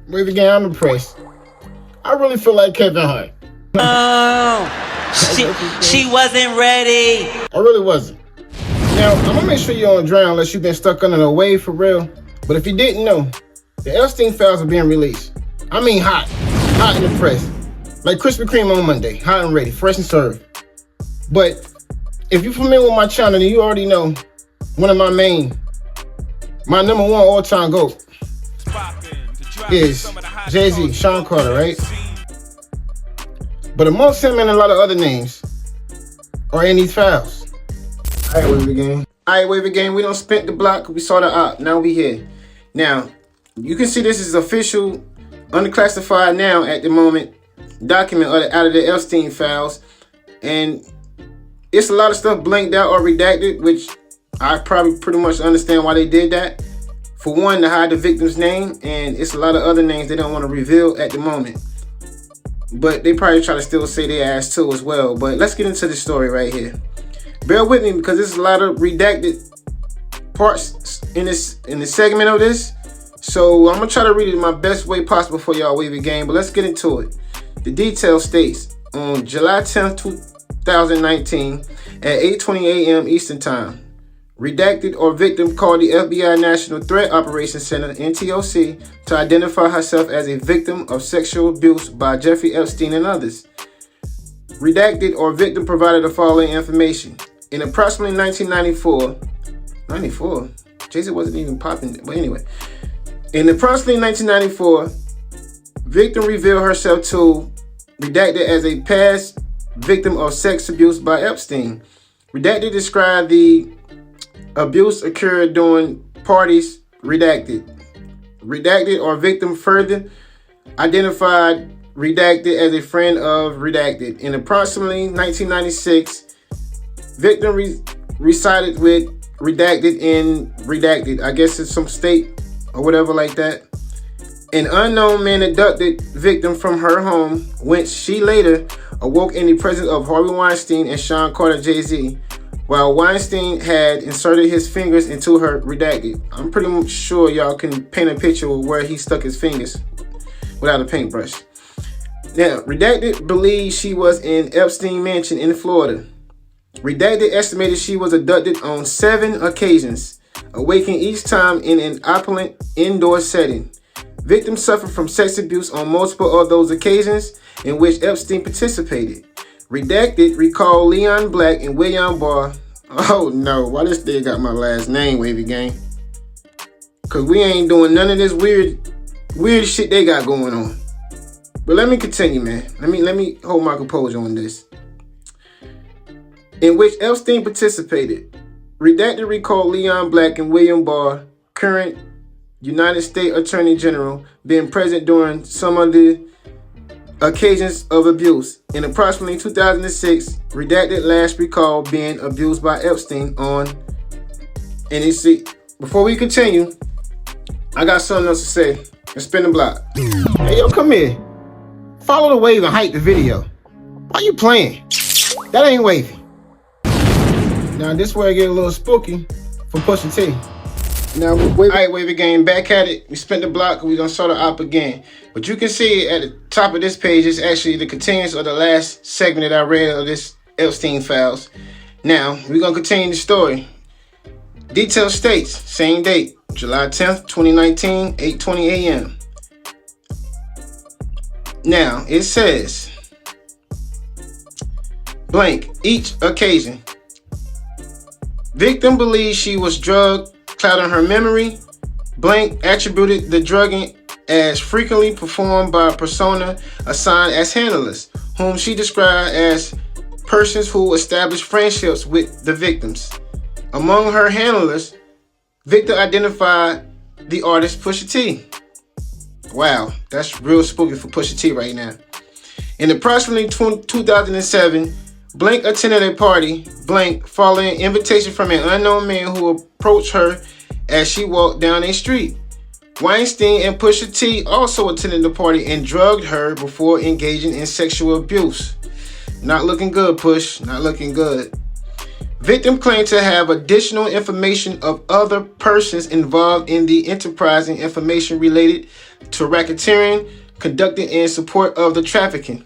Wavy Gang, I'm impressed. I really feel like Kevin Hart. Oh, she wasn't ready. I really wasn't. Now, I'm gonna make sure you don't drown unless you've been stuck under a wave for real. But if you didn't know, the Epstein Files are being released. I mean hot. Hot in the press. Like Krispy Kreme on Monday. Hot and ready, fresh and served. But if you're familiar with my channel, then you already know one of my number one all-time GOAT is Jay-Z, Sean Carter, right? But amongst him and a lot of other names are in these files. Alright, Wavy Gang, we don't spent the block, we saw the op, now we here. Now, you can see this is official, unclassified now at the moment, document out of the Epstein Files. And it's a lot of stuff blanked out or redacted, which I probably pretty much understand why they did that. For one, to hide the victim's name, and it's a lot of other names they don't want to reveal at the moment. But they probably try to still say their ass too as well. But let's get into the story right here. Bear with me because there's a lot of redacted parts in this segment of this. So I'm gonna try to read it in my best way possible for y'all, Wavy Gang. But let's get into it. The detail states on July 10th, 2019 at 8:20 a.m. Eastern Time. Redacted or victim called the FBI National Threat Operations Center, NTOC, to identify herself as a victim of sexual abuse by Jeffrey Epstein and others. Redacted or victim provided the following information. In approximately 1994, Jay-Z wasn't even popping, but anyway. In approximately 1994, victim revealed herself to redacted as a past victim of sex abuse by Epstein. Redacted described the abuse occurred during parties. Redacted or victim further identified redacted as a friend of redacted. In approximately 1996, victim resided with redacted in redacted. I guess it's some state or whatever like that. An unknown man abducted victim from her home, whence she later awoke in the presence of Harvey Weinstein and Sean Carter, Jay-Z, while Weinstein had inserted his fingers into her redacted. I'm pretty much sure y'all can paint a picture of where he stuck his fingers without a paintbrush. Now, redacted believes she was in Epstein Mansion in Florida. Redacted estimated she was abducted on 7 occasions, awaking each time in an opulent indoor setting. Victims suffered from sex abuse on multiple of those occasions in which Epstein participated. Redacted recalled Leon Black and William Barr. Oh no, why this thing got my last name, Wavy Gang? Cause we ain't doing none of this weird shit they got going on. But let me continue, man. Let me hold my composure on this. In which Epstein participated. Redacted recalled Leon Black and William Barr, current United States Attorney General, being present during some of the occasions of abuse. In approximately 2006, redacted last recalled being abused by Epstein on. And you see, before we continue, I got something else to say. Let's spin the block. Hey, yo, come here. Follow the wave and hype the video. Why you playing? That ain't Wavy. Now, this way I get a little spooky for Pusha T. Now, alright, Wavy Gang, back at it. We spent the block and we're going to start the op again. But you can see at the top of this page is actually the continuance of the last segment that I read of this Epstein Files. Now, we're going to continue the story. Detail states, same date, July 10th, 2019, 8:20 a.m. Now, it says, blank, each occasion. Victim believes she was drugged, clouding her memory. Blank attributed the drugging as frequently performed by a persona assigned as handlers, whom she described as persons who established friendships with the victims. Among her handlers, Victor identified the artist Pusha T. Wow, that's real spooky for Pusha T right now. In approximately 2007, Blank attended a party, Blank, following an invitation from an unknown man who approached her as she walked down a street. Weinstein and Pusha T also attended the party and drugged her before engaging in sexual abuse. Not looking good, Push. Not looking good. Victim claimed to have additional information of other persons involved in the enterprise and information related to racketeering conducted in support of the trafficking.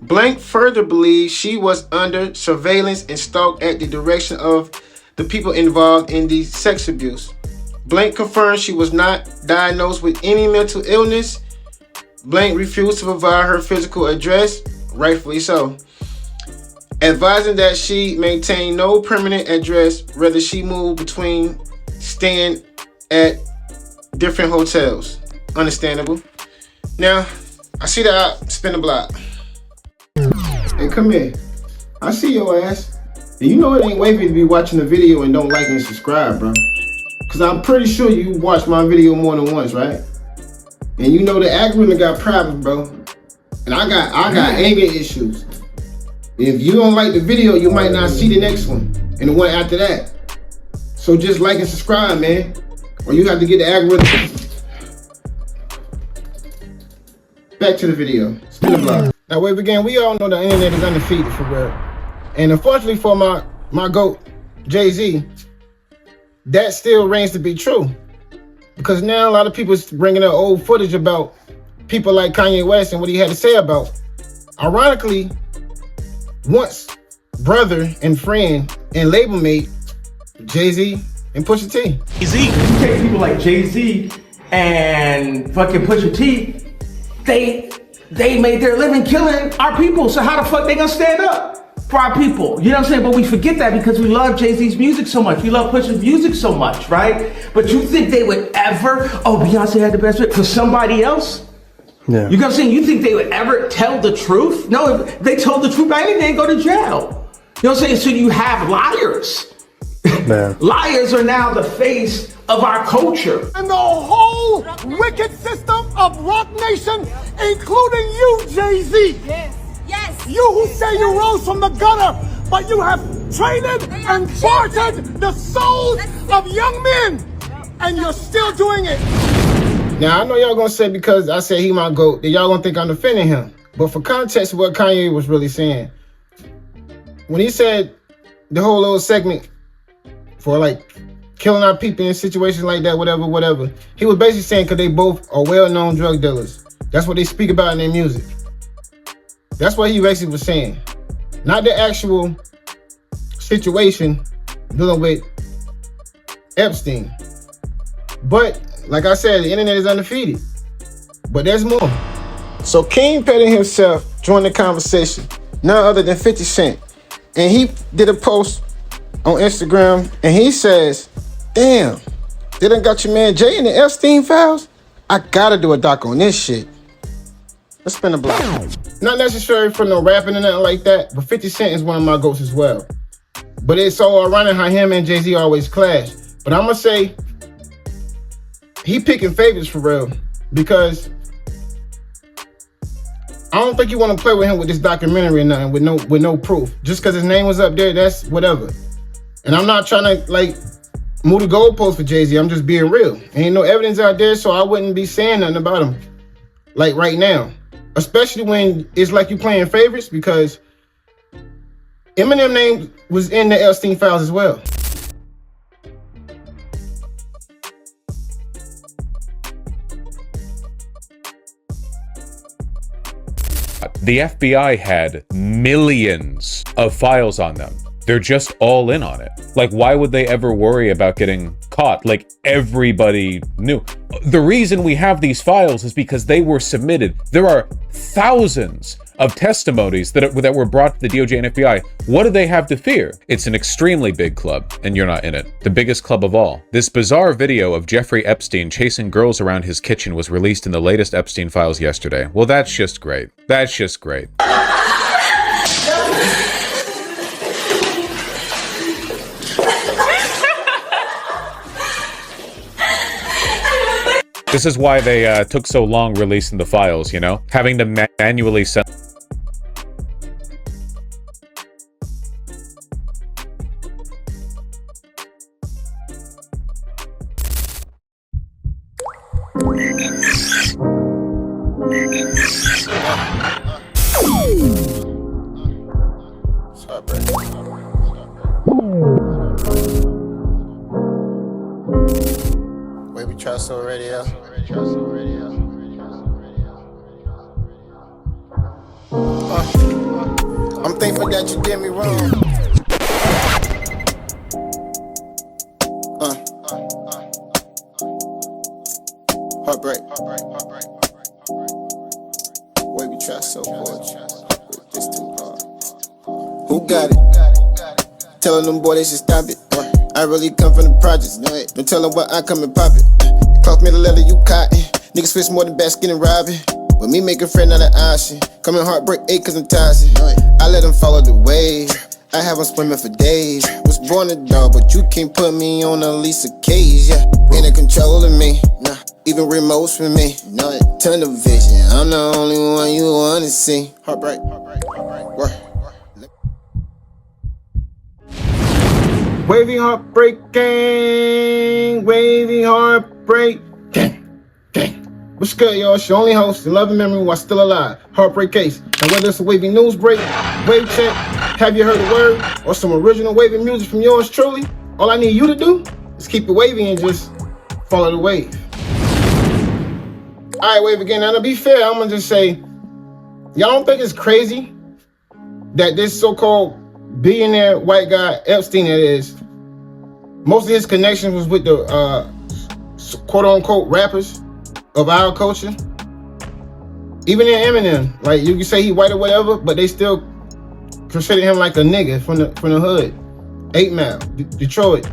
Blank further believes she was under surveillance and stalked at the direction of the people involved in the sex abuse. Blank confirmed she was not diagnosed with any mental illness. Blank refused to provide her physical address, rightfully so, advising that she maintained no permanent address, rather she moved between staying at different hotels. Understandable. Now, I see that I spin the block. Hey, come here. I see your ass. And you know it ain't wavy to be watching the video and don't like and subscribe, bro. Cause I'm pretty sure you watched my video more than once, right? And you know the algorithm got problems, bro. And I got anger issues. If you don't like the video, you might not see the next one and the one after that. So just like and subscribe, man. Or you have to get the algorithm. Back to the video. Spin the block. Now, wave again, we all know the internet is undefeated for real. And unfortunately for my GOAT, Jay-Z, that still reigns to be true. Because now a lot of people is bringing up old footage about people like Kanye West and what he had to say about. Ironically, once brother and friend and label mate, Jay-Z and Pusha T. Jay-Z, you take people like Jay-Z and fucking Pusha T, they made their living killing our people. So how the fuck they gonna stand up for our people? You know what I'm saying? But we forget that because we love Jay-Z's music so much. We love Pusha's music so much, right? But you think they would ever, oh, Beyonce had the best fit for somebody else? Yeah. You know what I'm saying? You think they would ever tell the truth? No, if they told the truth, back then they'd go to jail. You know what I'm saying? So you have liars. Man. Liars are now the face of our culture. And the whole wicked system of Rock Nation, including you, Jay-Z. Yes. Yes. You who say you rose from the gutter, but you have traded and bartered the souls of young men. And you're still doing it. Now, I know y'all gonna say because I said he my GOAT, that y'all gonna think I'm defending him. But for context of what Kanye was really saying, when he said the whole little segment for like killing our people in situations like that, whatever, he was basically saying because they both are well-known drug dealers. That's what they speak about in their music. That's what he basically was saying. Not the actual situation dealing with Epstein. But like I said, the internet is undefeated. But there's more. So King Petty himself joined the conversation, none other than 50 Cent. And he did a post on Instagram and he says, damn, they done got your man Jay in the Epstein Files? I gotta do a doc on this shit. Let's spin the block. Not necessarily for no rapping or nothing like that, but 50 Cent is one of my GOATs as well. But it's so ironic how him and Jay-Z always clash. But I'm gonna say, he picking favorites for real, because I don't think you want to play with him with this documentary or nothing with no proof. Just because his name was up there, that's whatever. And I'm not trying to like move the goalpost for Jay-Z. I'm just being real. Ain't no evidence out there, so I wouldn't be saying nothing about him like right now. Especially when it's like you playing favorites, because Eminem name was in the Epstein Files as well. The FBI had millions of files on them. They're just all in on it. Like, why would they ever worry about getting caught? Like, everybody knew. The reason we have these files is because they were submitted. There are thousands of testimonies that were brought to the DOJ and FBI. What do they have to fear? It's an extremely big club, and you're not in it. The biggest club of all. This bizarre video of Jeffrey Epstein chasing girls around his kitchen was released in the latest Epstein Files yesterday. Well, that's just great. That's just great. This is why they took so long releasing the files, you know? Having to manually send... I'm thankful that you did me wrong. Heartbreak. Wavy trap so hard. This too hard. Who got it? Telling them boy they should stop it. I really come from the projects. Don't tell them what I come and pop it. Cost me the leather, you cotton. Niggas switch more than basket and robbing. But me make a friend not an option. Come in HeartBreak Ace cause I'm toxic. I let them follow the wave. I have them swimming for days. Was born a dog, but you can't put me on a Lisa cage. Yeah, ain't in control of me. Nah, even remotes for me. No, tunnel vision. I'm the only one you wanna see. Heartbreak. Wavy HeartBreak Gang. Wavy HeartBreak Gang. What's good, y'all? It's your only host, the loving memory while still alive, HeartBreak Ace. And whether it's a wavy news break, wave check, have you heard a word, or some original wavy music from yours truly, all I need you to do is keep it wavy and just follow the wave. All right, wave again. Now, to be fair, I'm gonna just say, y'all don't think it's crazy that this so-called billionaire white guy, Epstein that is, most of his connections was with the quote-unquote rappers of our culture? Even in Eminem, like you can say he white or whatever, but they still consider him like a nigga from the hood. 8 Mile, Detroit.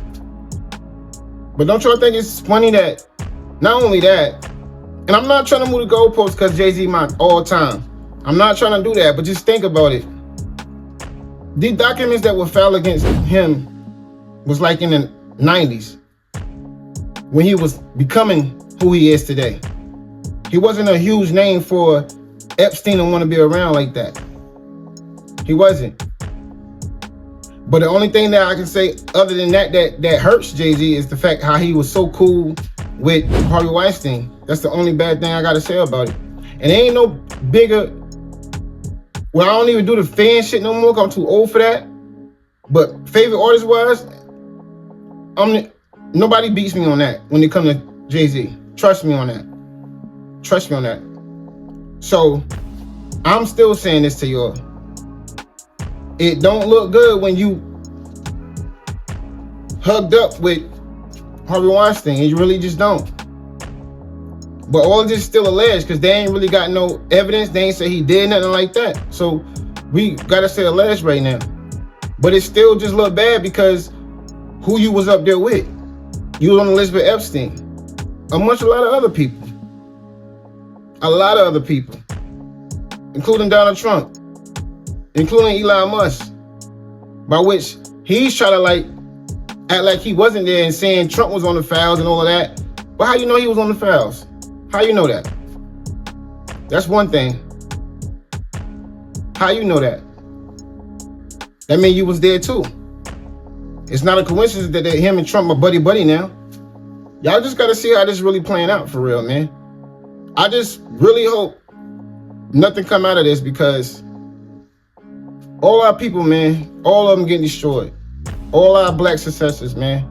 But don't y'all think it's funny that not only that, and I'm not trying to move the goalposts because Jay-Z my all time. I'm not trying to do that, but just think about it. These documents that were filed against him was like in the 90s when he was becoming who he is today. He wasn't a huge name for Epstein to want to be around like that. He wasn't. But the only thing that I can say other than that hurts Jay-Z is the fact how he was so cool with Harvey Weinstein. That's the only bad thing I got to say about it. And there ain't no bigger, well, I don't even do the fan shit no more because I'm too old for that. But favorite artist wise, nobody beats me on that when it comes to Jay-Z. Trust me on that. Trust me on that. So, I'm still saying this to y'all. It don't look good when you hugged up with Harvey Weinstein, and you really just don't. But all of this is still alleged because they ain't really got no evidence. They ain't say he did nothing like that. So, we gotta say alleged right now. But it still just look bad because who you was up there with. You was on the list with Epstein. Amongst a lot of other people. A lot of other people. Including Donald Trump. Including Elon Musk. By which he's trying to like act like he wasn't there and saying Trump was on the files and all of that. But how you know he was on the files? How you know that? That's one thing. How you know that? That means you was there too. It's not a coincidence that him and Trump are buddy now. Y'all just gotta see how this really playing out for real, man. I just really hope nothing come out of this because all our people, man, all of them getting destroyed. All our black successors, man.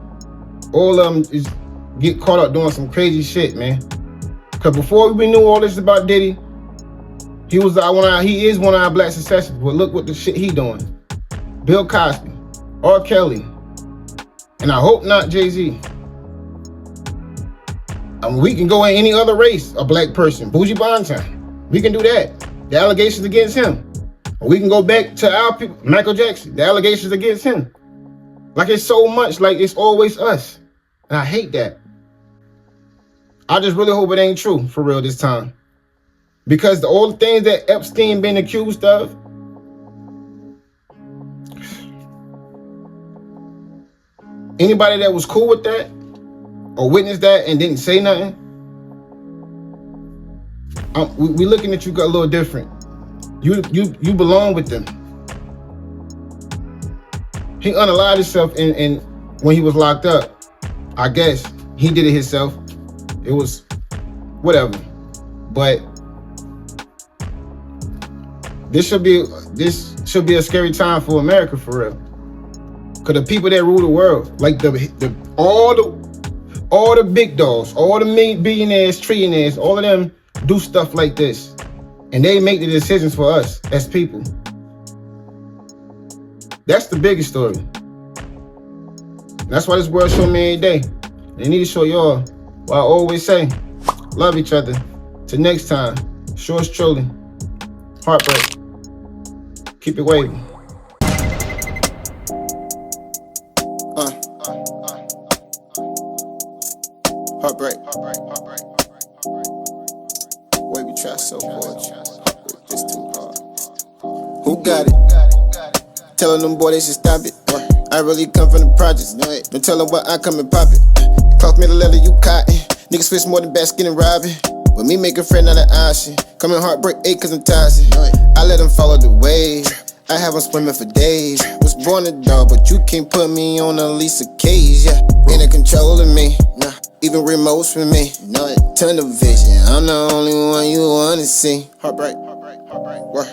All of them is get caught up doing some crazy shit, man. Cause before we knew all this about Diddy, he is one of our black successors. But look what the shit he doing. Bill Cosby, R. Kelly, and I hope not Jay-Z. We can go in any other race, a black person, Bougie Bonton. We can do that. The allegations against him. Or we can go back to our people, Michael Jackson, the allegations against him. Like it's so much, like it's always us. And I hate that. I just really hope it ain't true for real this time. Because all the things that Epstein been accused of, anybody that was cool with that or witnessed that and didn't say nothing, we looking at you a little different. You belong with them. He unalived himself in when he was locked up. I guess he did it himself. It was whatever. But this should be a scary time for America for real. Cause the people that rule the world, like all the big dogs, all the billionaires, trillionaires, all of them do stuff like this. And they make the decisions for us as people. That's the biggest story. That's why this world show me every day. They need to show y'all what I always say. Love each other. Till next time, yours truly, Heartbreak. Keep it wavy. Heartbreak. Wavy trap so hard. It's too hard. Who got it? Telling them boy they should stop it. I really come from the projects. Don't tell them what I come and pop it. Cloth me the leather, you cotton. Niggas switch more than basket and robbing. But me make a friend not an option. Come in HeartBreak Ace cause I'm toxic. I let them follow the wave. I have them swimming for days. Was born a dog, but you can't put me on a lease of cage, yeah. Ain't in control of me, nah. Even remotes for me, no. Tunnel vision, I'm the only one you wanna see. Heartbreak, work.